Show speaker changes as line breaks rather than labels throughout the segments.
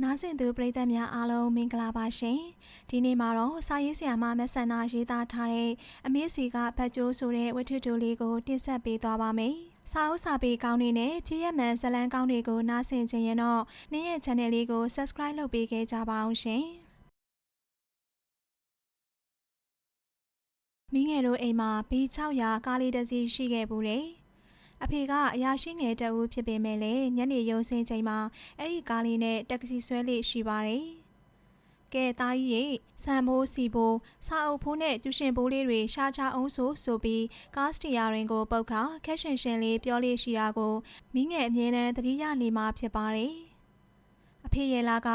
နားဆင်သူပရိသတ်များအားလုံးမင်္ဂလာပါရှင်ဒီနေ့မှာတော့စာရေးဆရာမမဆန္ဒရေးသားထားတဲ့အမေစီကဘတ်ကျိုးဆိုတဲ့ဝတ္ထုတိုလေးကိုတင်ဆက်ပေးသွားပါမယ်စာအုပ်စာပေကောင်းတွေနဲ့ဖြစ်ရမှန်ဇာတ်လမ်းကောင်းတွေကိုနားဆင်ခြင်းရင်တော့နေ့ရဲ့ channel လေးကို subscribe လုပ်ပေးခဲ့ကြပါအောင်ရှင်မိငယ်တို့အိမ်မှာဘီ600ကားလေးတစ်စီးရှိခဲ့ဘူးတယ်အဖေကအရာရှိငယ်တအူးဖြစ်ပေမဲ့လည်းညနေရုံစင်းချိန်မှာအဲ့ဒီကားလေးနဲ့တက္ကစီဆွဲလေးရှိပါတယ်။ကဲသားကြီးရေဆန်ဖိုးစီဖိုးစာအုပ်ဖိုးနဲ့ကျူရှင်ဖိုးလေးတွေရှားချအောင်ဆိုပြီးကားစတီယာရင်ကိုပုတ်ခါခက်ရှင်ရှင်လေးပြောလေးရှိတာကိုမိငယ်အမြဲတမ်းသတိရနေမှာဖြစ်ပါတယ်။အဖေရဲ့လာက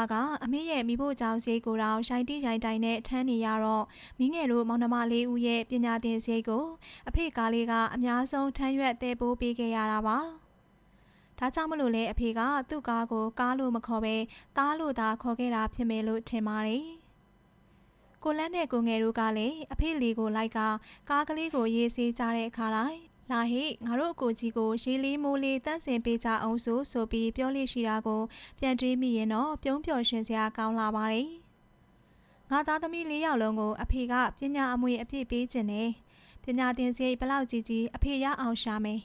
အမေရဲ့မိဖို့ကြောင့်ဈေးကိုတော့ရိုင်းတိရိုင်းတိုင်းနဲ့ထမ်းနေရတော့မိငယ်တို့မောင်နှမလေးဦးရဲ့ပညာသင်ဈေးကိုအဖေကားလေးကအများဆုံးထမ်းရွက်တဲပိုးပေးခဲ့ရတာပါဒါကြောင့်မလို့လဲအဖေကသူ့ကားကိုကားလို့မခေါ်ပဲသားလို့သာခေါ်ခဲ့တာဖြစ်မယ်လို့ထင်ပါတယ်ကိုလန်းနဲ့ကိုငယ်တို့ကလည်းအဖေလီကိုလိုက်ကကားကလေးကိုရေးဆေးကြတဲ့အခါတိုင်းလာဟိငါတို့အကိုကြီးကိုရေးလေးမိုးလေးတန့်စင်ပေးကြအောင်ဆိုပြီးပြောလို့ရှိတာကိုပြန်တွေးမိရင်တော့ပြုံးပျော်ရွှင်စရာကောင်းလာပါတယ်ငါသားသမီး4ယောက်လုံးကိုအဖေကပညာအမွေအပြည့်ပေးခြင်းနဲ့ပညာသင်စရိတ်ဘလောက်ကြီးအဖေရအောင်ရှာမယ်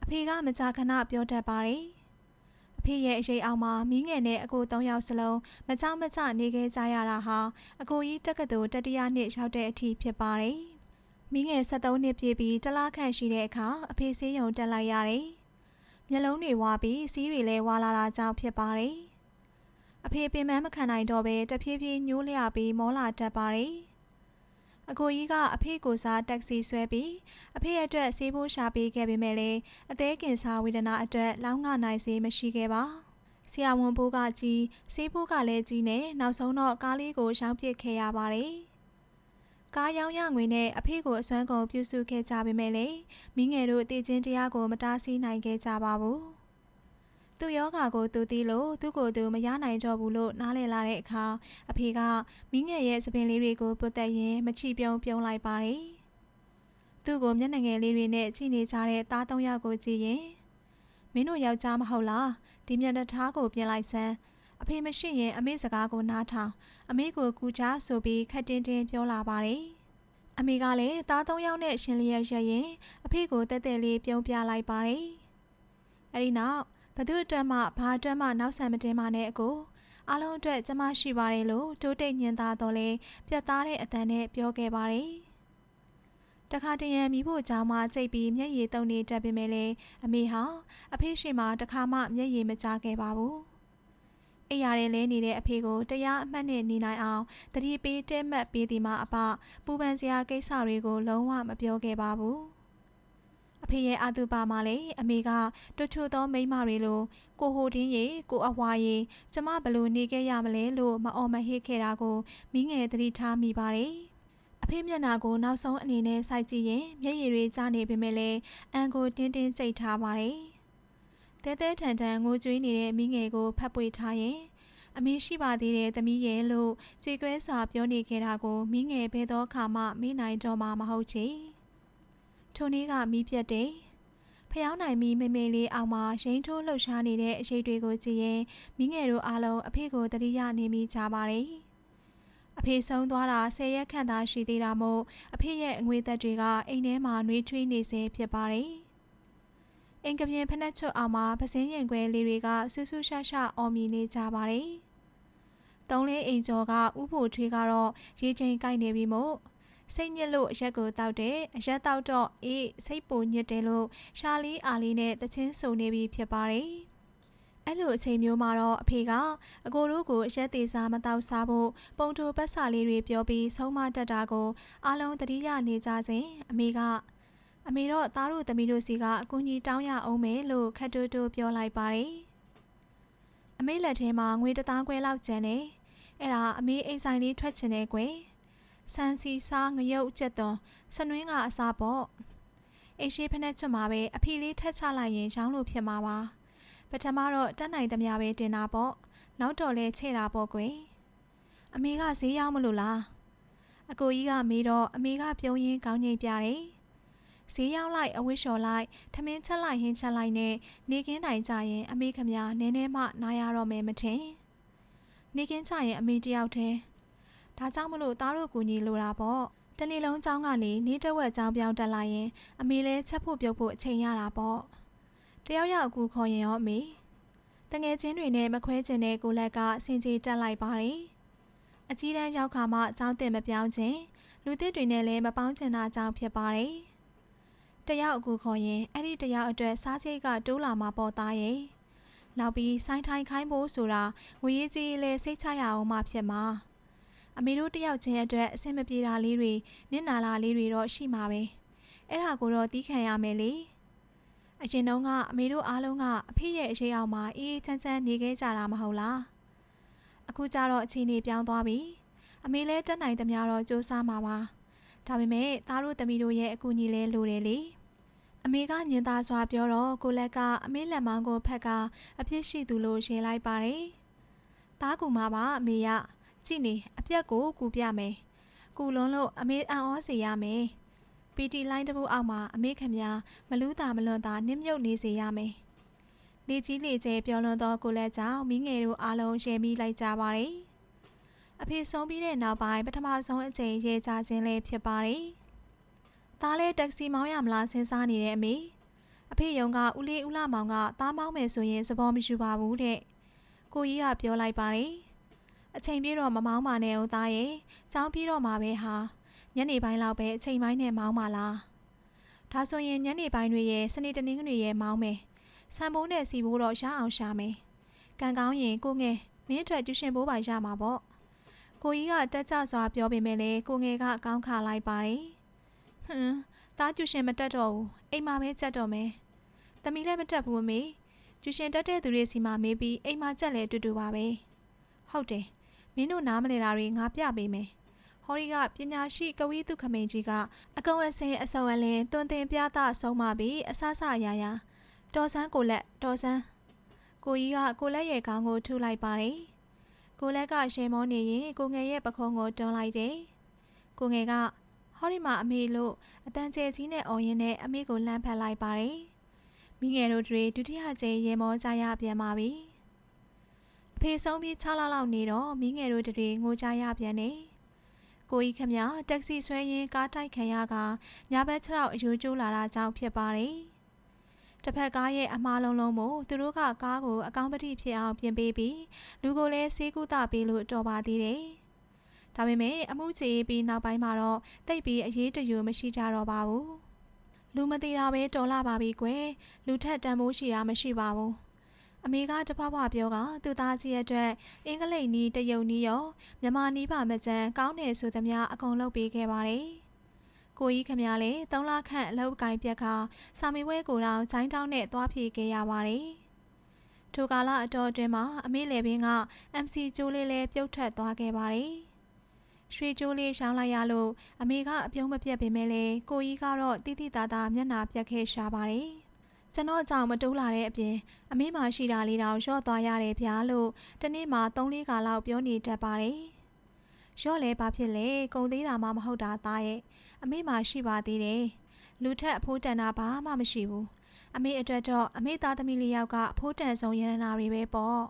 အဖေကမကြာခဏပြောတတ်ပါတယ်အဖေရဲ့အရေးအောင်မှာမိငယ်နဲ့အကို3ယောက်စလုံးမကြောက်မကြနေခဲ့ကြရတာဟာအကိုကြီးတက္ကသိုလ်တတိယနှစ်ရောက်တဲ့အထိဖြစ်ပါတယ်မိငယ်73နှစ်ပြည့်ပြီးတလခန့်ရှိတဲ့အခါအဖေဆေးရုံတက်လိုက်ရတယ်မျက်လုံးတွေဝါပြီးစီးတွေလည်းဝါလာတာကြောင့်ဖြစ်ပါတယ်အဖေပင်မမခံနိုင်တော့ပဲတဖြည်းဖြည်းညှိုးလျပြီးမောလာတတ်ပါတယ်အကိုကြီးကအဖေကိုစားတက္ကစီဆွဲပြီးအဖေအတွက်ဆေးဖိုးရှာပေးခဲ့ပေမဲ့လည်းအသေးကင်ဆာဝေဒနာအတွက်လောင်းငနိုင်စေမရှိခဲ့ပါဆရာဝန်ဘိုးကကြီးဆေးဖိုးကလည်းကြီးနဲ့နောက်ဆုံးတော့ကားလေးကိုရောင်းပစ်ခဲ့ရပါတယ်ကားရောင်းရငွေနဲ့အဖေကိုအစွမ်းကုန်ပြုစုခဲ့ကြပေမဲ့လည်းမိငယ်တို့တည်ခြင်းတရားကိုမတားဆီးနိုင်ခဲ့ကြပါဘူးသူ့ယောဂါကိုသူသိလို့သူ့ကိုယ်သူမရနိုင်တော့ဘူးလို့နားလည်လာတဲ့အခါအဖေကမိငယ်ရဲ့စပင်လေးတွေကိုပုတ်တက်ရင်းမချီပြုံးလိုက်ပါတယ်သူ့ကိုမျက်နှာငယ်လေးတွေနဲ့ကြည့်နေကြတဲ့သား3ယောက်ကိုကြည့်ရင်မင်းတို့ယောက်ျားမဟုတ်လားဒီမျက်နှာထားကိုပြင်လိုက်စမ်းအဖေမရှိရင်အမေစကားကိုနားထောင်အမေကိုကူချဆိုပြီးခက်တင်းတင်းပြောလာပါတယ်အမေကလည်းသား3ယောက်နဲ့ရှင်လျက်ရရင်အဖေကိုတက်တက်လေးပြုံးပြလိုက်ပါတယ်အဲဒီနောက်ဘသူအတွက်မှဘာအတွက်မှနောက်ဆံမတင်ပါနဲ့အကိုအားလုံးအတွက်ကျမရှိပါတယ်လို့တိုးတိတ်ညင်သားတော့လဲပြတ်သားတဲ့အတန်နဲ့ပြောခဲ့ပါတယ်တခါတရံမိဖို့ကြောင့်မှကြိတ်ပြီးမျက်ရည်တုံနေတတ်ပေမဲ့လည်းအမေဟာအဖေရှိမှတခါမှမျက်ရည်မကျခဲ့ပါဘူးအိယာရဲလဲနေတဲ့အဖေကိုတရားအမှတ်နဲ့နေနိုင်အောင်တတိပေးတဲမှတ်ပေးသည်မှာအပပူပန်စရာကိစ္စတွေကိုလုံးဝမပြောခဲ့ပါဘူးအဖေရဲ့အာတုပါမှာလေအမေကတွတ်ထွသောမိန်းမတွေလိုကိုဟိုတင်းရေကိုအဝါရေကျမဘလို့နေခဲ့ရမလဲလို့မအော်မဟစ်ခဲ့တာကိုမိငယ်သတိထားမိပါတယ်အဖေမျက်နှာကိုနောက်ဆုံးအနေနဲ့စိုက်ကြည့်ရင်မျက်ရည်တွေကျနေပေမဲ့လည်းအန်ကိုတင်းတင်းကြိတ်ထားပါတယ်တဲတဲထန်ထန်ငိုကြွေးနေတဲ့မိငယ်ကိုဖတ်ပွေထားရင်အမေရှိပါသေးတဲ့သမီးရဲ့လို့ကြေကွဲစွာပြောနေခဲ့တာကိုမိငယ်ဘဲသောအခါမှမေ့နိုင်တော့မှမဟုတ်ချေထိုနေ့ကမိပြတ်တယ်ဖျောင်းနိုင်မီမေမေလေးအောင်မှာရိန်းထိုးလှုပ်ရှားနေတဲ့အရှိတ်တွေကိုကြည့်ရင်မိငယ်တို့အားလုံးအဖေကိုတတိယနေမိကြပါတယ်အဖေဆုံးသွားတာ10ရက်ခန့်သာရှိသေးတာမို့အဖေရဲ့အငွေသက်တွေကအိမ်ထဲမှာနှွေးထွေးနေစေဖြစ်ပါတယ်အင်ကပြင်းဖက်နှက်ချွတ်အောင်မှာပစင်းရင်ခွဲလေးတွေကဆူဆူရှာရှာအော်မြည်နေကြပါတယ်3-4အိမ်ကျော်ကဥဖို့ထွေးကတော့ရေချိန်ကိုက်နေပြီမို့စိတ်ညစ်လို့အရက်ကိုတောက်တယ်အရက်တောက်တော့အေးစိတ်ပူညစ်တယ်လို့ရှာလီအာလီနဲ့တချင်းဆုံနေပြီဖြစ်ပါတယ်အဲ့လိုအချိန်မျိုးမှာတော့အဖေကအကိုတို့ကိုအရက်သေးစားမတောက်စားဖို့ပုံတူပတ်စာလေးတွေပြောပြီးဆုံးမတတ်တာကိုအားလုံးသတိရနေကြစဉ်အမေတော့သားတို့သမီးတို့စီကအကူကြီးတောင်းရအောင်မယ်လို့ခက်တူတူပြောလိုက်ပါတယ်အမေလက်ထဲမှာငွေ1000ခွဲလောက်ကျန်နေအဲ့ဒါအမေအိမ်ဆိုင်လေးထွက်ချင်တယ်ကွယ်ဆန်စီစားငရုတ်ကြက်သွန်စနွင်းကအစားပေါ့အိမ်ရှိဖက်နဲ့ချွတ်မှာပဲအဖီလေးထက်ချလိုက်ရင်ရောင်းလို့ဖြစ်မှာပါပထမတော့တက်နိုင်သမျှပဲတင်တာပေါ့နောက်တော့လဲချဲ့တာပေါ့ကွယ်အမေကဈေးရောက်မလို့လားအကိုကြီးကမေးတော့အမေကပြုံးရင်းကောင်းငိမ့်ပြတယ်ဈေးရောက်လိုက်အဝတ်လျှော်လိုက်ထမင်းချက်လိုက်ဟင်းချက်လိုက်နဲ့နေကင်းတိုင်ကြရင်အမေခမနည်းနည်းမှနားရတော့မယ်မထင် နေကင်းချရင်အမေတယောက်တည်းဒါကြောင့်မလို့သားတို့ကူညီလိုတာပေါ့တနေ့လုံးကျောင်းကနေနေတဝက်ကျောင်းပြောင်းတက်လာရင်အမေလည်းချက်ဖို့ပြုတ်ဖို့အချိန်ရတာပေါ့တယောက်ယောက်အကူခေါ်ရင်ရောအမေတငယ်ချင်းတွေနဲ့မခွဲချင်တဲ့ကိုလက်ကစင်ကြီးတက်လိုက်ပါတယ်အကြီးတန်းရောက်ခါမှကျောင်းတင်မပြောင်းခြင်းလူသစ်တွေနဲ့လည်းမပေါင်းချင်တာကြောင့်ဖြစ်ပါတယ်တယောက်အကူခေါ်ရင်အဲ့ဒီတယောက်အတွက်စားချိတ်ကတိုးလာမှာပေါ့သားရဲ့နောက်ပြီးစိုင်းထိုင်ခိုင်းဖို့ဆိုတာငွေရေးကြီးလည်းစိတ်ချရအောင်မှဖြစ်မှာအမေတို့တယောက်ချင်းအတွက်အဆင်မပြေတာလေးတွေနစ်နာလာလေးတွေတော့ရှိမှာပဲအဲ့ဒါကိုတော့တီးခံရမယ်လေအရင်တုန်းကအမေတို့အားလုံးကအဖေရဲ့အရေးအောက်မှာအေးချမ်းချမ်းနေခဲ့ကြတာမဟုတ်လားအခုကျတော့အချိန်နေပြောင်းသွားပြီအမေလည်းတက်နိုင်သမျှတော့စူးစမ်းမှာပါဒါပေမဲ့သားတို့သမီးတို့ရဲ့အကူအညီလဲလိုတယ်လေအမေကညင်သားစွာပြောတော့ကိုလက်ကအမေလက်မောင်းကိုဖက်ကအပြစ်ရှိသူလို့ရှင်းလိုက်ပါတယ်သားကူမပါအမေရကြည့်နေအပြက်ကိုကူပြမယ်ကူလုံးလို့အမေအံ့ဩစေရမယ်ပီတီလိုင်းတစ်ပုတ်အောက်မှာအမေခင်ဗျာမလူးတာမလွန်တာနစ်မြုပ်နေစေရမယ်လေကြီးလေကျဲပြောလွန်သောကိုလက်ကြောင့်မိငယ်တို့အားလုံးရှယ်မိလိုက်ကြပါတယ်အဖေဆုံးပြီးတဲ့နောက်ပိုင်းပထမဆုံးအကြိမ်ရေချခြင်းလေးဖြစ်ပါတယ်သားလဲတက္ကစီမောင်းရမလားစဉ်းစားနေတဲ့အမေအဖေယုံကဦးလေးဦးလာမောင်ကသားမောင်းမယ်ဆိုရင်စပေါ်မရှိပါဘူးတဲ့ကိုကြီးကပြောလိုက်ပါတယ်အချိန်ပြေတော့မမောင်းပါနဲ့ဦးသားရဲ့ကြောင်းပြေတော့မှာပဲဟာညနေပိုင်းလောက်ပဲအချိန်ပိုင်းနဲ့မောင်းပါလားဒါဆိုရင်ညနေပိုင်းတွေရဲ့စနေတနင်္ဂနွေရဲ့မောင်းမယ်ဆံပိုးနဲ့စီဘိုးတော့ရအောင်ရှာမယ်ကံကောင်းရင်ကိုငယ်မင်းအတွက်ကျူရှင်ဘိုးပါရမှာပေါ့ကိုကြီးကတက်ကြစွာပြောပေမဲ့လည်းကိုငယ်ကကောင်းခါလိုက်ပါတယ်သားကျူရှင်မတက်တော့ဘူးအိမ်မှာပဲချက်တော့မယ်သမီးလည်းမတက်ဘူးအမေကျူရှင်တက်တဲ့သူတွေစီမှာမေးပြီးအိမ်မှာချက်လဲတူတူပါပဲဟုတ်တယ်မင်းတို့နားမလဲတာတွေငါပြပေးမယ်ဟော်ရီကပညာရှိကဝီတုခမိန်ကြီးကအကုံအစင်အစုံအလင်းတွင်တင်ပြသဆုံးမပြီးအဆဆရာရာတော်စန်းကိုလက်တော်စန်းကိုကြီးကကိုလက်ရဲ့ခေါင်းကိုထုလိုက်ပါတယ်ကိုလက်ကရှယ်မောနေရင်ကိုငယ်ရဲ့ပခုံးကိုတွန်းလိုက်တယ်ကိုငယ်ကဟော်ရီမှာအမေလို့အတန်ကျဲကြီးနဲ့အော်ရင်းနဲ့အမေကိုလှမ်းဖက်လိုက်ပါတယ်မိငယ်တို့တွေဒုတိယကြိမ်ရေမောကြရပြန်ပါပြီအဖေဆုံးပြီး6လလောက်နေတော့မိငယ်တို့တွေငိုကြရပြန်နေကိုကြီးခမတက္ကစီဆွဲရင်းကားတိုက်ခံရကညာဘက်6လောက်အယူကျိုးလာတာကြောင့်ဖြစ်ပါတယ်တစ်ဖက်ကားရဲ့အမားလုံးလုံးမို့သူတို့ကကားကိုအကောင်းပတိဖြစ်အောင်ပြင်ပေးပြီးလူကိုလည်းဆေးကုသပေးလို့တော်ပါသေးတယ်ဒါပေမဲ့အမှုချေပြီးနောက်ပိုင်းမှာတော့တိတ်ပြီးအရေးတယူမရှိကြတော့ပါဘူးလူမသေးတာပဲတော်လာပါပြီကွယ်လူထက်တန်ဖိုးရှိတာမရှိပါဘူးအမေကတဖွားဖွားပြောကသူသားကြီးရဲ့အတွက်အင်္ဂလိပ်နီးတရုတ်နီးရောမြန်မာနီးပါမကျန်ကောင်းတယ်ဆိုသမျှအကုန်လုပ်ပေးခဲ့ပါတယ်ကိုကြီးခမလည်း3လခန့်အလုပ်ကိုင်ပြက်ကစာမေးပွဲကိုတော့ဂျိုင်းတောင်းနဲ့သွားဖြေခဲ့ရပါတယ်ထိုကာလအတော်အတွင်းမှာအမေလေပင်က MC ကျိုးလေးလည်းပြုတ်ထွက်သွားခဲ့ပါတယ်ရွှေကျိုးလေးရှောင်းလိုက်ရလို့အမေကအပြုံးမပြတ်ပေမဲ့လည်းကိုကြီးကတော့တိတိတသားမျက်နှာပြတ်ခဲ့ရှာပါတယ်ကျွန်တော်ကြောင့်မတိုးလာတဲ့အပြင်အမေမှရှိတာလေးတောင်လျှော့သွားရတယ်ဗျာလို့တနေ့မှ3-4ခါလောက်ပြောနေတတ်ပါတယ်လျှော့လဲဘာဖြစ်လဲကုန်သေးတာမှမဟုတ်တာသားရဲ့အမေမှရှိပါသေးတယ်လူထက်အဖိုးတန်တာဘာမှမရှိဘူးအမေအတွက်တော့အမေသားသမီးလေးယောက်ကအဖိုးတန်ဆုံးရတနာတွေပဲပေါ့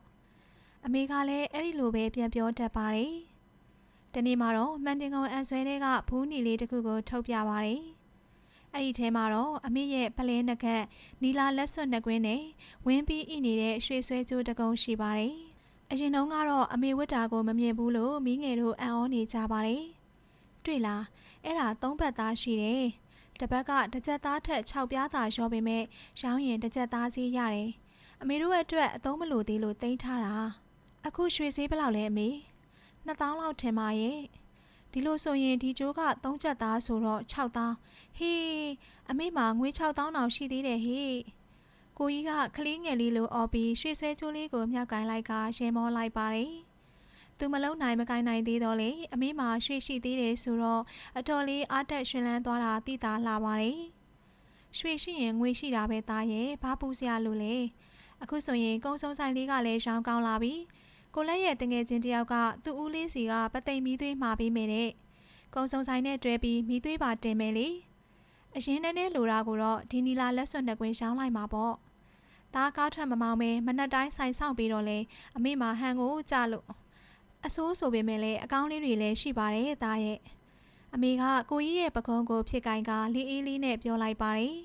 အမေကလည်းအဲ့ဒီလိုပဲပြန်ပြောတတ်ပါတယ်တနေ့မှတော့မန်တင်ကုန်းအန်ဆွဲတွေကဘူးနီလေးတစ်ခုကိုထုတ်ပြပါတယ်အဲ့ဒီထဲမှာတော့အမေရဲ့ပလဲနှကက်နီလာလက်စွပ်နှကွင်းနဲ့ဝင်းပြီးဣနေတဲ့ရွှေဆွဲကြိုးတကုံရှိပါတယ်အရင်တုန်းကတော့အမေဝတ်တာကိုမမြင်ဘူးလို့မိငယ်တို့အံ့ဩနေကြပါတယ်တွေ့လားအဲ့ဒါ3ဘက်သားရှိတယ်တစ်ဘက်ကတစ်ချက်သားထက်6ပြားသာရောပေမဲ့ရောင်းရင်တစ်ချက်သားစီးရတယ်အမေတို့ရဲ့အတွက်အသုံးမလို့သေးလို့တင်ထားတာအခုရွှေဈေးဘယ်လောက်လဲအမေ2000လောက်ထင်ပါရဲ့ဒီလိုဆိုရင်ဒီကျိုးက3ချက်သားဆိုတော့6000ဟေးအမေမှာငွေ6000တောင်ရှိသေးတယ်ဟေးကိုကြီးကကလေးငယ်လေးလိုအော်ပြီးရွှေဆွဲကျိုးလေးကိုမြောက်ကင်လိုက်ကရေမောလိုက်ပါတယ်သူမလုံနိုင်မကိုင်နိုင်သေးတော့လေအမေမှာရွှေရှိသေးတယ်ဆိုတော့အတော်လေးအားတက်ရှင်လန်းသွားတာသိတာလှပါတယ်ရွှေရှိရင်ငွေရှိတာပဲသားရဲ့ဘာပူစရာလို့လဲအခုဆိုရင်ကုန်းစုံဆိုင်လေးကလည်းရောင်းကောင်းလာပြီကိုလက်ရဲ့တငယ်ချင်းတယောက်ကသူ့ဦးလေးစီကပသိမ်မီးသွေးမှာပေးမယ်တဲ့ကုန်းစုံဆိုင်နဲ့တွဲပြီးမီးသွေးပါတင်မယ်လေအရင်နဲ့လိုတာကိုတော့ဒီနီလာလက်စွပ်နှစ်ကွင်းရောင်းလိုက်မှာပေါ့သားကားထွက်မမောင်းမဲမနက်တိုင်းဆိုင်ဆောင်ပြီးတော့လေအမေမှာဟန်ကိုကြလို့ အဆိုးဆိုပေမဲ့လည်းအကောင်းလေးတွေလည်းရှိပါတယ်သားရဲ့အမေကကိုကြီးရဲ့ပကုံးကိုဖြစ်ကိုင်ကလေးအေးလေးနဲ့ပြောလိုက်ပါတယ်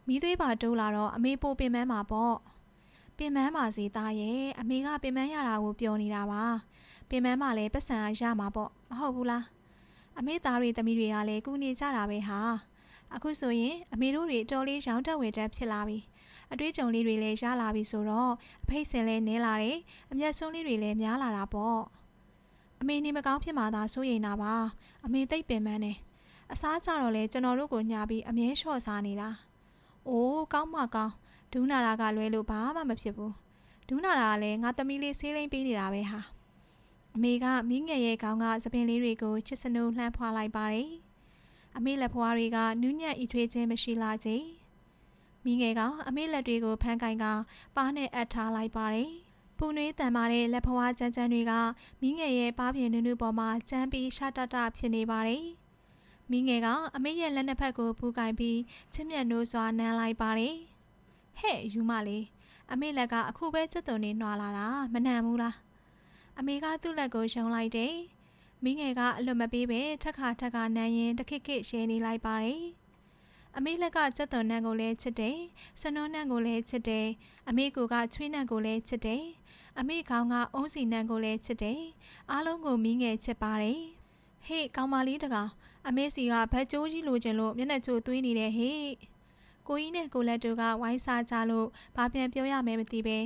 မိသွေးပါတိုးလာတော့အမေပိုပင်ပန်းမှာပေါ့ပင်ပန်းပါစေသားရဲ့အမေကပင်ပန်းရတာကိုပြောနေတာပါပင်ပန်းမှလည်းပတ်စံရမှာပေါ့မဟုတ်ဘူးလားအမေသားတွေသမီးတွေကလည်းကူနေကြတာပဲဟာအခုဆိုရင်အမေတို့တွေတော်လေးရောင်းတက်ဝယ်တက်ဖြစ်လာပြီအတွေ့အကြုံလေးတွေလည်းရလာပြီဆိုတော့အဖိတ်စင်လည်းနဲလာတယ်အမျက်ဆုံးလေးတွေလည်းများလာတာပေါ့အမေနေမကောင်းဖြစ်မှသာစိုးရိမ်တာပါအမေသိပ်ပင်ပန်းတယ်အစားကြတော့လေကျွန်တော်တို့ကိုညာပြီးအမြဲလျှော့စားနေတာအိုးကောင်းမကောင်းဒူးနာတာကလွဲလို့ဘာမှမဖြစ်ဘူးဒူးနာတာကလည်းငါသမီးလေးဆေးလိမ့်ပေးနေတာပဲဟာအမေကမိငယ်ရဲ့ခေါင်းကသပင်လေးတွေကိုချစ်စနိုးလှမ်းဖွာလိုက်ပါတယ်အမေလက်ဖွားတွေကနူးညံ့ဤထွေးခြင်းမရှိလာကြမိငယ်ကအမေလက်တွေကိုဖမ်းကင်ကပါးနဲ့အပ်ထားလိုက်ပါတယ်ပူနွေးတန်မာတဲ့လက်ဖွားကြမ်းကြမ်းတွေကမိငယ်ရဲ့ပါးပြင်နုနုပေါ်မှာကျန်းပြီးရှာတတဖြစ်နေပါတယ်မိငယ်ကအမေရဲ့လက်နှစ်ဖက်ကိုပူကင်ပြီးချစ်မြတ်နိုးစွာနမ်းလိုက်ပါတယ်ဟဲ့ယူမလေးအမေလက်ကအခုပဲစက်သွန်နေနှွာလာတာမနှံဘူးလားအမေကသူ့လက်ကိုရှုံလိုက်တယ်မိငယ်ကအလွတ်မပေးပဲထက်ခါနမ်းရင်တခစ်ခစ်ရှဲနေလိုက်ပါတယ်အမေလက်ကစက်သွန်နန်းကိုလည်းချစ်တယ်စနွန်းနန်းကိုလည်းချစ်တယ်အမေကိုကချွေးနန်းကိုလည်းချစ်တယ်အမေခေါင်းကအုံးစီနန်းကိုလည်းချစ်တယ်အားလုံးကိုမိငယ်ချစ်ပါတယ်ဟေ့ကောင်မလေးတကောင်အမေစီကဘတ်ကျိုးကြီးလိုချင်လို့မျက်နှာချိုသွေးနေတဲ့ဟေ့ကိုကြီးနဲ့ကိုလက်တို့ကဝိုင်းစားကြလို့ဘာပြန်ပြောရမယ်မသိပဲ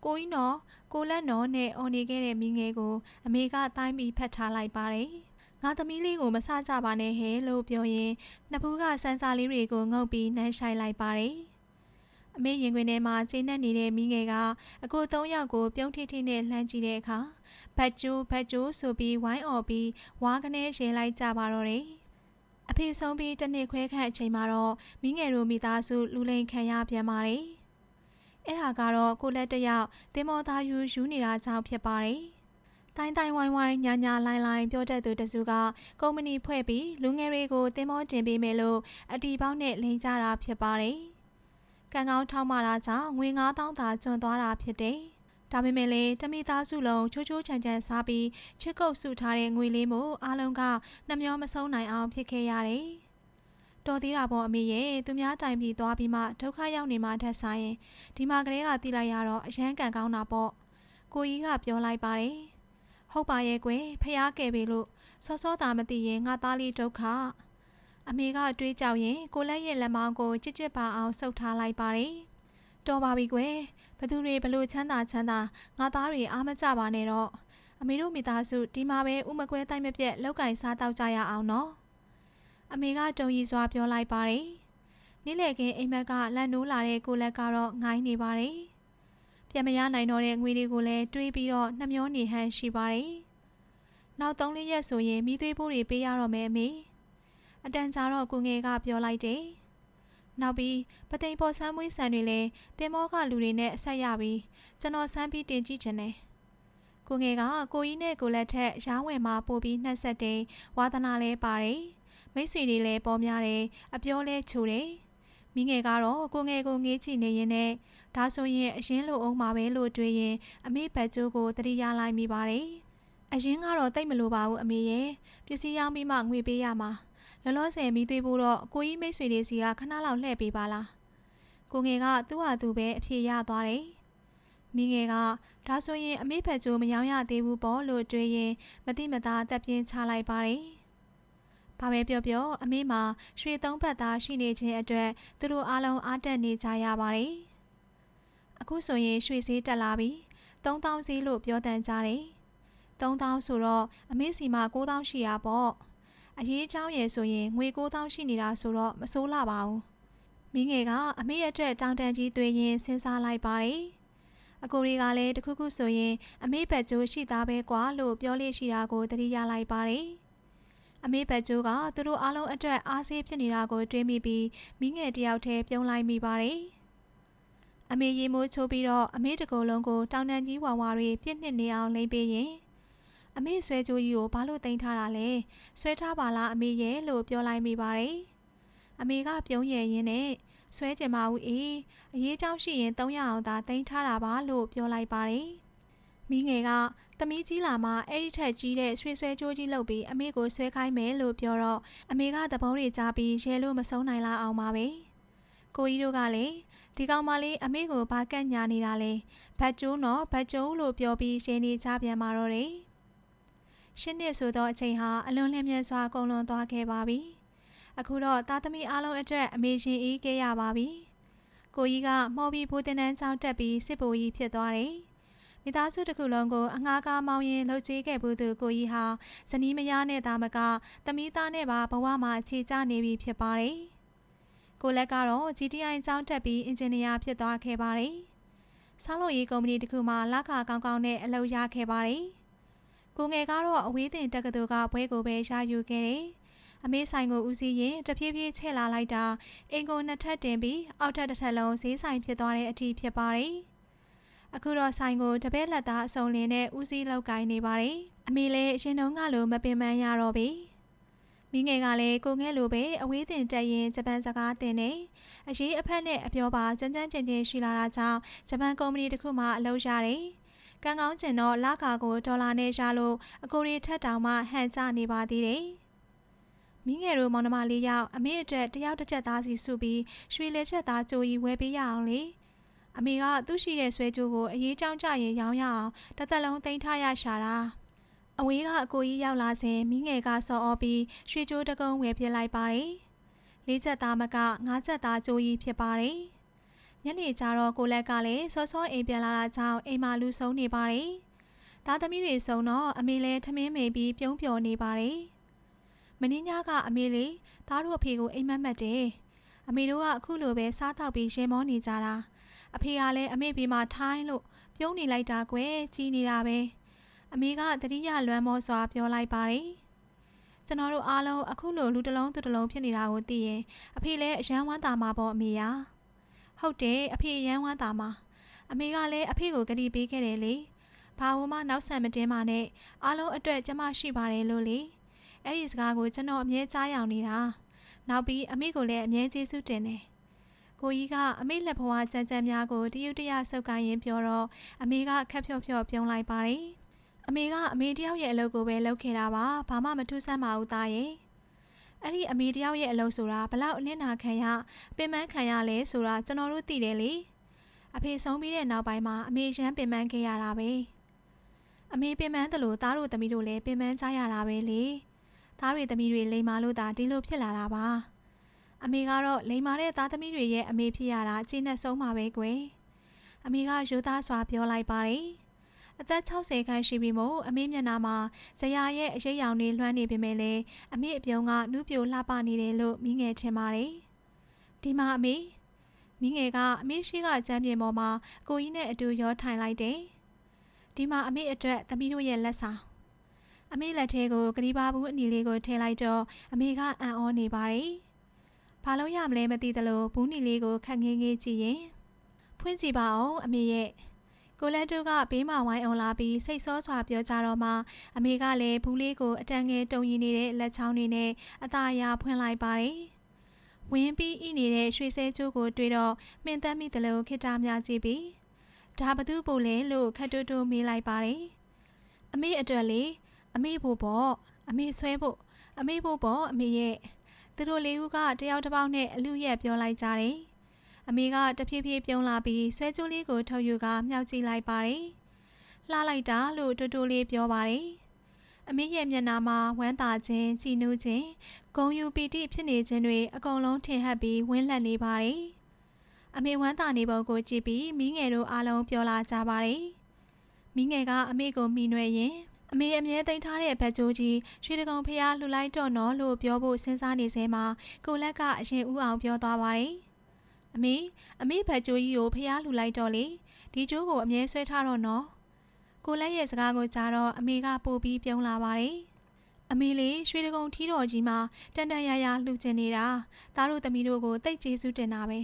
ကိုကြီးနော်ကိုလက်နော်နဲ့အော်နေခဲ့တဲ့မိငယ်ကိုအမေကတိုင်းပြီးဖတ်ထားလိုက်ပါတယ်ငါသမီးလေးကိုမဆကြပါနဲ့ဟဲ့လို့ပြောရင်နှစ်ဖူးကစန်းစာလေးတွေကိုငုပ်ပြီးနှမ်းဆိုင်လိုက်ပါတယ်အမေရင်ခွင်ထဲမှာကျင်းနေနေတဲ့မိငယ်ကအကို၃ယောက်ကိုပြုံးထိထိနဲ့လှမ်းကြည့်တဲ့အခါဘတ်ကျိုးဆိုပြီးဝိုင်းအော်ပြီးဝါကနေရေလိုက်ကြပါတော့တယ်အဖေဆုံးပြီးတစ်နှစ်ခွဲခန့်အချိန်မှာတော့မိငယ်တို့မိသားစုလူလိမ်ခံရပြန်ပါတယ်အဲ့ဒါကတော့ကိုလက်တယောက်တင်မောသားယူနေတာကြောင့်ဖြစ်ပါတယ်တိုင်းဝိုင်းညာလိုင်းပြောတတ်သူတစုကကုမ္ပဏီဖွဲ့ပြီးလူငယ်တွေကိုတင်မောတင်ပေးမယ်လို့အတီပေါင်းနဲ့လိန်ကြတာဖြစ်ပါတယ်ကံကောင်းထောက်မှတာကြောင့်ငွေ9000သာကျွန်းသွားတာဖြစ်တယ်ဒါပေမဲ့လည်းတမိသားစုလုံးချိုးချမ်းစားပြီးချစ်ကုပ်စုထားတဲ့ငွေလေးမို့အားလုံးကနှမျောမဆုံးနိုင်အောင်ဖြစ်ခဲ့ရတယ်တော်သေးတာပေါ့အမေရဲ့သူများတိုင်ပြီးသွားပြီးမှဒုက္ခရောက်နေမှထက်ဆိုင်ရင်ဒီမှာကလေးကတီးလိုက်ရတော့အရန်ကန်ကောင်းတာပေါ့ကိုကြီးကပြောလိုက်ပါတယ်ဟုတ်ပါရဲ့ကွယ်ဖျားကယ်ပြီလို့စောတာမသိရင်ငါသားလေးဒုက္ခအမေကတွေးကြောက်ရင်ကိုလက်ရဲ့လက်မောင်းကိုချစ်ပါအောင်ဆုပ်ထားလိုက်ပါတယ်တော်ပါပြီကွယ်ဘသူတွေဘလို့ချမ်းသာငါသားတွေအားမကြပါနဲ့တော့အမေတို့မိသားစုဒီမှာပဲဥမကွဲတိုင်းမပြက်လောက်ကင်စားတောက်ကြရအောင်နော်အမေကတုံရီစွာပြောလိုက်ပါတယ်နေ့လည်ခင်းအိမ်မက်ကလန့်နိုးလာတဲ့ကိုလက်ကတော့ငိုင်းနေပါတယ်ပြန်မရနိုင်တော့တဲ့ငွေတွေကိုလည်းတွေးပြီးတော့နှမျောနေဟန်ရှိပါတယ်နောက်3-4ရက်ဆိုရင်မိသွေးပိုးတွေပေးရတော့မယ်အမေအတန်ကြာတော့ကိုငယ်ကပြောလိုက်တယ်နောက်ပြီးပသိမ်ပေါ်ဆမ်းမွေးဆန်တွေလည်းတင်မောကလူတွေနဲ့အဆက်ရပြီးကျွန်တော်ဆမ်းပြီးတင်ကြည့်ချင်တယ်ကိုငယ်ကကိုကြီးနဲ့ကိုလက်ထက်ရောင်းဝယ်မှာပို့ပြီးနှက်ဆက်တယ်ဝါသနာလည်းပါတယ်မိတ်ဆွေတွေလည်းပေါ်များတယ်အပြောလဲချိုတယ်မိငယ်ကတော့ကိုငယ်ကိုငေးကြည့်နေရင်နဲ့ဒါဆိုရင်အရင်လိုအောင်မှာပဲလို့တွေးရင်အမေဘတ်ကျိုးကိုတတိယလိုက်မိပါတယ်အရင်ကတော့တိတ်မလိုပါဘူးအမေရဲ့ပစ္စည်းရောင်းပြီးမှငွေပေးရမှာလောလောဆယ်မိသွေးဖို့တော့ကိုကြီးမိတ်ဆွေတွေစီကခဏလောက်လှည့်ပေးပါလားကိုငယ်ကသူ့ဟာသူပဲအဖြေရသွားတယ်မိငယ်ကဒါဆိုရင်အမေဘတ်ကျိုးမရောင်းရသေးဘူးပေါ့လို့တွေးရင်မတိမသားတက်ပြင်းချလိုက်ပါတယ်ဘာပဲပြောအမေမှာရွှေ3ဘတ်သားရှိနေခြင်းအတွက်သူတို့အားလုံးအားတက်နေကြရပါတယ်အခုဆိုရင်ရွှေဈေးတက်လာပြီ3000ဈေးလို့ပြောတန်ကြတယ်3000ဆိုတော့အမေစီမှာ9000ရှိရပေါ့အရေးချောင်းရယ်ဆိုရင်ငွေ9000ရှိနေတာဆိုတော့မစိုးလာပါဘူးမိငယ်ကအမေရဲ့အတွက်တောင်တန်ကြီးသွေးရင်စဉ်းစားလိုက်ပါတယ်အကိုတွေကလည်းတခုခုဆိုရင်အမေဘတ်ကျိုးရှိသားပဲကွာလို့ပြောလို့ရှိတာကိုသတိရလိုက်ပါတယ်အမေဘတ်ကျိုးကသူတို့အားလုံးအတွက်အားစေးဖြစ်နေတာကိုတွေးမိပြီးမိငယ်တယောက်တည်းပြုံးလိုက်မိပါတယ်အမေရေမိုးချိုးပြီးတော့အမေတကူလုံးကိုတောင်တန်ကြီးဝါဝါတွေပြစ်နှစ်နေအောင်လိမ့်ပေးရင်အမေဆွဲကြိုးကြီးကိုဘာလို့တင်ထားတာလဲဆွဲထားပါလားအမေရဲ့လို့ပြောလိုက်မိပါတယ်အမေကပြုံးရရင်နဲ့ဆွဲကြင်ပါဦးအရေးเจ้าရှိရင်300အောင်သာတင်ထားတာပါလို့ပြောလိုက်ပါတယ်မိငယ်က သမီးကြီးလာမှအဲ့ဒီထက်ကြီးတဲ့ရွှေဆွဲကြိုးကြီးလုပ်ပြီးအမေကိုဆွဲခိုင်းမယ်လို့ပြောတော့အမေကသဘောတွေကြားပြီးရဲလို့မဆုံးနိုင်လာအောင်ပါပဲကိုကြီးတို့ကလည်းဒီကောင်မလေးအမေကိုဘာကန့်ညာနေတာလဲဘတ်ကျိုးနော်ဘတ်ကျိုးလို့ပြောပြီးရင်းနေကြပြန်มาတော့တယ်ရှင်းနှစ်ဆိုတော့အချိန်ဟာအလွန်လျင်မြန်စွာကုန်လွန်သွားခဲ့ပါပြီအခုတော့သားသမီးအားလုံးအတွက်အမေရှင်အေးခဲ့ရပါပြီကိုကြီးကမော်ပြီးဘူတင်တန်းကြောင်းတက်ပြီးစစ်ဘိုလ်ကြီးဖြစ်သွားတယ်မိသားစုတစ်ခုလုံးကိုအငှားကားမောင်းရင်လှုပ်ချေးခဲ့ဘူးသူကိုကြီးဟာဇနီးမယားနဲ့သားမကသမီးသားနဲ့ပါဘဝမှာအခြေကျနေပြီဖြစ်ပါတယ်ကိုလက်ကတော့ GTI ကျောင်းတက်ပြီးအင်ဂျင်နီယာဖြစ်သွားခဲ့ပါတယ်ဆောင်းလို့ရေးကုမ္ပဏီတစ်ခုမှာလခကောင်းကောင်းနဲ့အလုပ်ရခဲ့ပါတယ်ကိုငယ်ကတော့အဝေးတင်တက္ကသိုလ်ကဘွဲကိုပဲရယူခဲ့တယ်အမေဆိုင်ကိုဦးစီးရင်တဖြည်းဖြည်းချဲ့လာလိုက်တာအင်ကိုနှစ်ထပ်တင်ပြီးအောက်ထပ်တစ်ထပ်လုံးဈေးဆိုင်ဖြစ်သွားတဲ့အထိဖြစ်ပါတယ်အခုတော့ဆိုင်ကိုတပည့်လက်သားအစုံလင်းနဲ့ဦးစီးလောက်ကိုင်းနေပါတယ်အမေလည်းအရင်တုန်းကလိုမပင်ပန်းရတော့ပြီမိငယ်ကလည်းကိုငယ်လိုပဲအဝေးတင်တက်ရင်ဂျပန်စကားတင်နေအရေးအဖက်နဲ့အပြောပါကြမ်းကြမ်းကျင်ကျင်ရှိလာတာကြောင့်ဂျပန်ကုမ္ပဏီတစ်ခုမှအလုပ်ရတယ်ကံကောင်းကျင်တော့လကာကိုဒေါ်လာနဲ့ရလို့အကိုရီထက်တောင်မှဟန်ကျနေပါသေးတယ်မိငယ်တို့မောင်နှမလေးယောက်အမေအတွက်တယောက်တစ်ချက်သားစီစုပြီးရွှေလက်ချက်သားကြိုးကြီးဝယ်ပေးရအောင်လေအမေကသူ့ရှိတဲ့ဆွဲကြိုးကိုအရေးကြောင်းကြရင်ရောင်းရအောင်တစ်သက်လုံးတင်ထားရရှာတာအဝေးကအကိုကြီးရောက်လာစဉ်မိငယ်ကစော်ဩပြီးရွှေကြိုးတကုံးဝယ်ပြလိုက်ပါတယ်၄ချက်သားမက၅ချက်သားကြိုးကြီးဖြစ်ပါတယ်ညနေကျတော့ကိုလက်ကလည်းစောစောအိမ်ပြန်လာတာကြောင့်အိမ်မှာလူဆုံးနေပါတယ်သားသမီးတွေဆုံးတော့အမေလည်းထမင်းမေပြီးပြုံးပျော်နေပါတယ်မင်းညကအမေလေးသားတို့အဖေကိုအိမ်မက်မက်တယ်အမေတို့ကအခုလိုပဲစားတော့ပြီးရေမောနေကြတာအဖေကလည်းအမေပြီးမှထိုင်းလို့ပြုံးနေလိုက်တာကွယ်ကြီးနေတာပဲအမေကတတိယလွမ်းမောစွာပြောလိုက်ပါတယ်ကျွန်တော်တို့အားလုံးအခုလိုလူတစ်လုံးသူတစ်လုံးဖြစ်နေတာကိုသိရင်အဖေလည်းအယမ်းဝမ်းသာမှာပေါ့အမေရာဟုတ်တယ်အဖေအယမ်းဝမ်းသာမှာအမေကလည်းအဖေကိုကတိပေးခဲ့တယ်လေဘာလို့မှနောက်ဆက်မတင်းပါနဲ့အားလုံးအတွက်ကျမရှိပါတယ်လို့လေအဲ့ဒီစကားကိုကျွန်တော်အမြဲကြားရောက်နေတာနောက်ပြီးအမေကိုလည်းအမြဲကျေးဇူးတင်တယ်ကိုကြီးကအမေလက်ဘွားကြမ်းကြမ်းများကိုတရုတ်တရဆုပ်ကိုင်းရင်ပြောတော့အမေကခက်ဖြော့ဖြော့ပြုံးလိုက်ပါတယ်အမေကအမေတယောက်ရဲ့အလုပ်ကိုပဲလုပ်ခဲ့တာပါဘာမှမထူးဆန်းပါဘူးသားရဲ့အဲ့ဒီအမေတယောက်ရဲ့အလုပ်ဆိုတာဘလောက်အနစ်နာခံရပင်ပန်းခံရလဲဆိုတာကျွန်တော်တို့သိတယ်လေအဖေဆုံးပြီးတဲ့နောက်ပိုင်းမှာအမေရမ်းပင်ပန်းခဲ့ရတာပဲအမေပင်ပန်းတယ်လို့သားတို့သမီးတို့လည်းပင်ပန်းကြရတာပဲလေသားတွေသမီးတွေလိမ်မာလို့သာဒီလိုဖြစ်လာတာပါအမေကတော့လိမ်မာတဲ့သားသမီးတွေရဲ့အမေဖြစ်ရတာအကျဉ်းနဲ့ဆုံးပါပဲကွယ်အမေကရိုးသားစွာပြောလိုက်ပါတယ်အသက်60ခန့်ရှိပြီမို့အမေမျက်နှာမှာဇရာရဲ့အရေးရောင်တွေလွှမ်းနေပေမဲ့လည်းအမေအပြုံးကနူးပြိုလှပနေတယ်လို့မိငယ်ထင်ပါတယ်ဒီမှာအမေမိငယ်ကအမေရှိကကြမ်းပြင်ပေါ်မှာကိုကြီးနဲ့အတူရောထိုင်လိုက်တယ်ဒီမှာအမေအတွက်သမီးတို့ရဲ့လက်ဆောင်အမေလက်ထဲကိုကတိပါဘူးအနီလေးကိုထည့်လိုက်တော့အမေကအံ့ဩနေပါတယ်ဘာလို့ရမလဲမသိသလိုဘူးနီလေးကိုခက်ငင်းငင်းကြည့်ရင်ဖွင့်ကြည့်ပါဦးအမေရဲ့ကိုလက်တို့ကဘေးမှာဝိုင်းအောင်လာပြီးစိတ်ဆောစွာပြောကြတော့မှအမေကလည်းဘူးလေးကိုအတန်ငယ်တုံရီနေတဲ့လက်ချောင်းတွေနဲ့အသာအရာဖွင့်လိုက်ပါတယ်ဝင်းပြီးဤနေတဲ့ရွှေစဲကျိုးကိုတွေ့တော့မင်းသက်မိတလို့ခိတ္တများကြည့်ပြီးဒါဘသူ့ပို့လဲလို့ခက်တူတူမေးလိုက်ပါတယ်အမေအတွက်လေအမေဖို့ပေါ့အမေဆွဲဖို့အမေဖို့ပေါ့အမေရဲ့သူတို့လေးဦးကတယောက်တစ်ပေါက်နဲ့အလူရက်ပြောလိုက်ကြတယ်အမေကတဖြည်းဖြည်းပြုံးလာပြီးဆွဲကြိုးလေးကိုထုတ်ယူကမြောက်ကြည့်လိုက်ပါတယ်လှလိုက်တာလို့တူတူလေးပြောပါတယ်အမေရဲ့မျက်နှာမှာဝမ်းသာခြင်းကြည်နူးခြင်းဂုဏ်ယူပီတိဖြစ်နေခြင်းတွေအကုန်လုံးထင်ဟပ်ပြီးဝင်းလက်နေပါတယ်အမေဝမ်းသာနေပုံကိုကြည့်ပြီးမိငယ်တို့အားလုံးပြောလာကြပါတယ်မိငယ်ကအမေကိုမိနွယ်ရင်အမေအမြဲသိမ်းထားတဲ့ဘက်ကျိုးကြီးရွှေတကုံဖျားလှူလိုက်တော့နော်လို့ပြောဖို့စဉ်းစားနေစဲမှာကိုလက်ကအရင်ဦးအောင်ပြောသွားပါတယ်အမေဘက်ကျိုးကြီးကိုဖျားလှူလိုက်တော့လေဒီကျိုးကိုအမြဲဆွဲထားတော့နော်ကိုလက်ရဲ့စကားကိုကြားတော့အမေကပို့ပြီးပြုံးလာပါတယ်အမေလေးရွှေတကုံထီးတော်ကြီးမှာတန်တန်ရရလှူကျင်နေတာသားတို့သမီးတို့ကိုတိတ်ကျေးဇူးတင်တာပဲ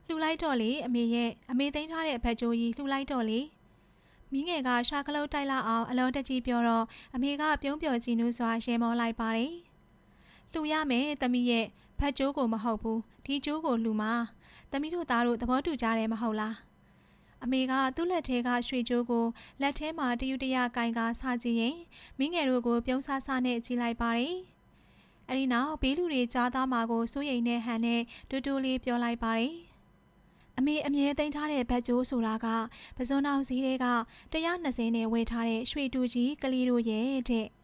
လှူလိုက်တော့လေအမေရဲ့အမေသိမ်းထားတဲ့ဘက်ကျိုးကြီးလှူလိုက်တော့လေမိငယ်ကရှာကလုံးတိုက်လာအောင်အလုံးတကြီးပြောတော့အမေကပြုံးပျော်ကြည်နူးစွာရှဲမောလိုက်ပါတယ်လှူရမယ်သမီးရဲ့ဘက်ကျိုးကိုမဟုတ်ဘူးဒီကျိုးကိုလှူမှာသမီးတို့သားတို့သဘောတူကြတယ်မဟုတ်လား အမေကသူ့လက်ထဲကရွှေကြိုးကိုလက်ထဲမှာတယူတရကင်ကစားကြည့်ရင်မိငယ်တို့ကိုပြုံးဆဆနဲ့ကြည့်လိုက်ပါတယ်။အဲဒီနောက်ဘေးလူတွေကြားသားမှာကိုစိုးရိမ်တဲ့ဟန်နဲ့တူတူလေးပြောလိုက်ပါတယ်။အမေအမြဲသိမ်းထားတဲ့ဘတ်ကြိုးဆိုတာကပဇွန်အောင်စည်းတွေက120နဲ့ဝယ်ထားတဲ့ရွှေတူကြီးကလေးတို့ရဲ့တဲ့။